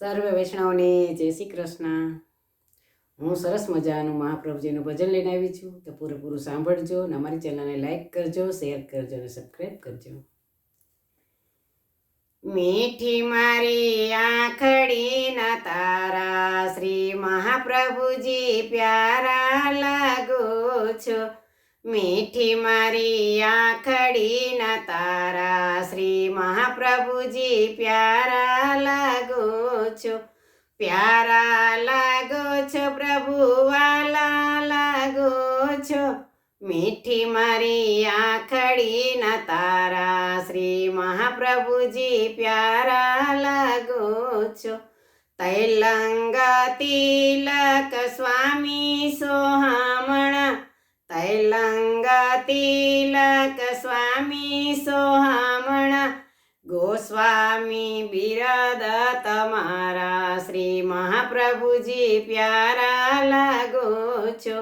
સર્વ વૈષ્ણવને જય શ્રી કૃષ્ણ। હું સરસ મજાનું મહાપ્રભુજીનું ભજન લઈને આવી છું, તો પૂરેપૂરું સાંભળજો અને અમારી ચેનલને લાઈક કરજો, શેર કરજો અને સબસ્ક્રાઈબ કરજો। મીઠી મારી આંખડીના તારા શ્રી મહાપ્રભુજી પ્યારા લાગો છો। મીઠી મારી આંખડીના તારા શ્રી મહાપ્રભુજી પ્યારા લાગો છો। પ્યારા લાગો છો પ્રભુ વાલા લાગો છો। મીઠી મારી આંખડીના તારા શ્રી મહાપ્રભુજી પ્યારા લાગો છો। તૈલંગ તિલક સ્વામી સોહામણા, તૈલંગ તિલક સ્વામી સોહામણા, ગોસ્વામી બિરદ તમારા શ્રી મહાપ્રભુજી પ્યારા લાગો છો।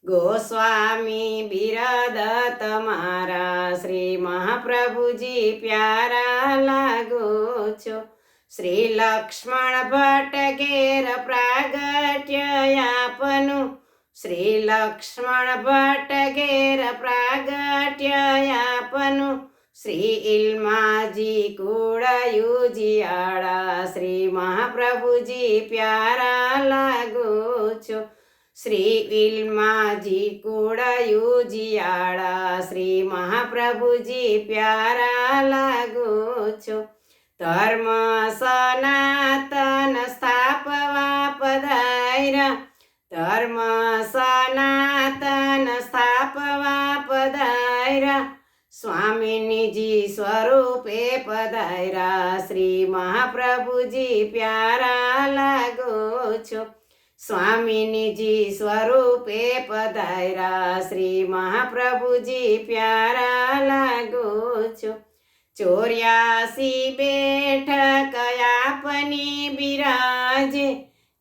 ગોસ્વામી બિરદ તમારા શ્રી મહાપ્રભુજી પ્યારા લાગો છો। શ્રી લક્ષ્મણ ભટ્ટ ઘેર પ્રાગટ્યયાપનું, શ્રી લક્ષ્મણ ભટ્ટ ઘેર પ્રાગટ્યયાપનું, શ્રી ઇલ્માજી કુળયુજિયાળા શ્રી મહાપ્રભુજી પ્યારા લાગો છો। શ્રી ઇલ્માજી કુળયુજિયાળા શ્રી મહાપ્રભુજી પ્યારા લાગો છો। ધર્મ સનાતન સ્થાપવા પધાર્યા, ધર્મ સનાતન સ્થાપવા પધાર્યા, સ્વામિનીજી સ્વરૂપે પધાર્યા શ્રી મહાપ્રભુજી પ્યારા લાગો છો। સ્વામિનીજી સ્વરૂપે પધાર્યા શ્રી મહાપ્રભુજી પ્યારા લાગો છો। 84 બેઠક આપની બિરાજે,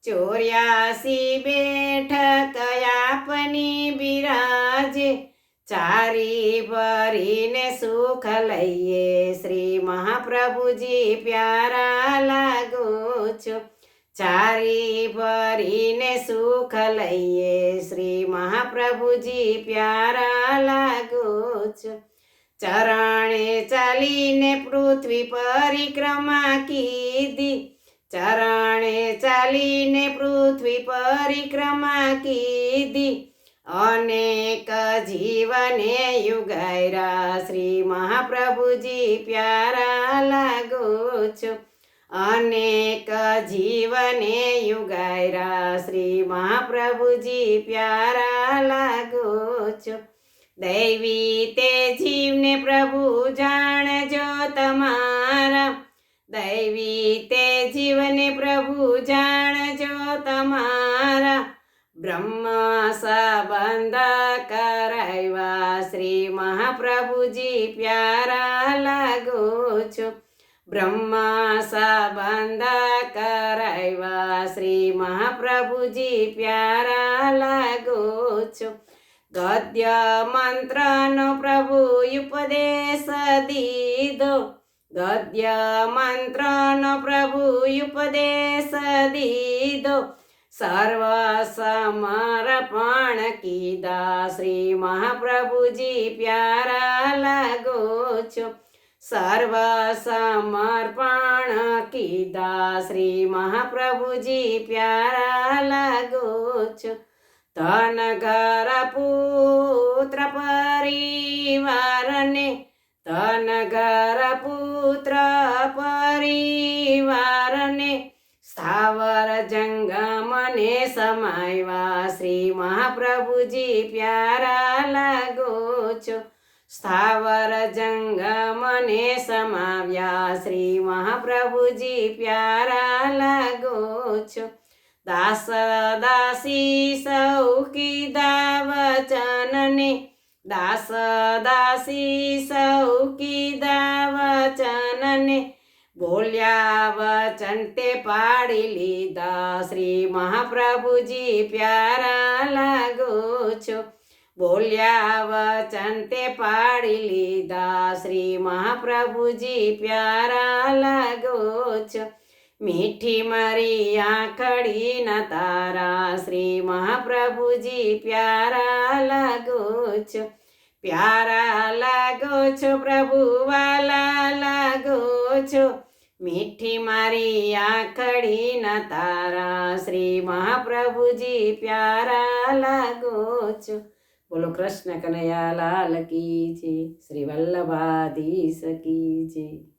84 બેઠક આપની બિરાજે, ચારી ભરીને સુખ લઈએ શ્રી મહાપ્રભુજી પ્યારા લાગો છો। ચારી ભરીને સુખ લઈએ શ્રી મહાપ્રભુજી પ્યારા લાગો છો। ચરણે ચાલીને પૃથ્વી પરિક્રમા કીધી, ચરણે ચાલીને પૃથ્વી પરિક્રમા કીધી, અનેક જીવને યુગાયરા શ્રી મહાપ્રભુજી પ્યારા લાગો છો। અનેક જીવને યુગાયરા શ્રી મહાપ્રભુજી પ્યારા લાગો છો। દૈવી તે જીવને પ્રભુ જાણજો તમારા, દૈવી તે જીવને પ્રભુ જાણજો તમારા, બ્રહ્મ સંબંધ કરાવ્યા શ્રી મહાપ્રભુજી પ્યારા લાગો છો। બ્રહ્મ સંબંધ કરાવ્યા શ્રી મહાપ્રભુજી પ્યારા લાગો છો। ગદ્ય મંત્રનો પ્રભુ ઉપદેશ દીધો, ગદ્ય મંત્રનો પ્રભુ ઉપદેશ દીધો, સર્વ સમર્પણ કીધા શ્રી મહાપ્રભુજી પ્યારા લાગો છો। સર્વ સમર્પણ કીધા શ્રી મહાપ્રભુજી પ્યારા લાગો છો। ધન ઘર પુત્ર પરિવારને, ધન ઘર પુત્ર પરિવારને, સ્થાવર જંગમને સમાવ્યા શ્રી મહાપ્રભુજી પ્યારા લાગો છો। સ્થાવર જંગમને સમાવ્યા શ્રી મહાપ્રભુજી પ્યારા લાગો છો। દાસ દાસી સૌ કીધા વચનને, દાસ દાસી સૌ કીધા વચનને, બોલ્યા વચન તે પાડી લીધા શ્રી મહાપ્રભુજી પ્યારા લાગો છો। બોલ્યા વચન તે પાડી લીધા શ્રી મહાપ્રભુજી પ્યારા લાગો છો। મીઠી મારી આંખડીના તારા શ્રી મહાપ્રભુજી પ્યારા લાગો છો, પ્યારા લાગો છો પ્રભુ વાલા લાગો છો, મીઠી મારી આંખડીના તારા શ્રી મહાપ્રભુજી પ્યારા લાગો છો. બોલો કૃષ્ણ કનૈયા લાલ કી જય, શ્રી વલ્લભાધીશ કી જય.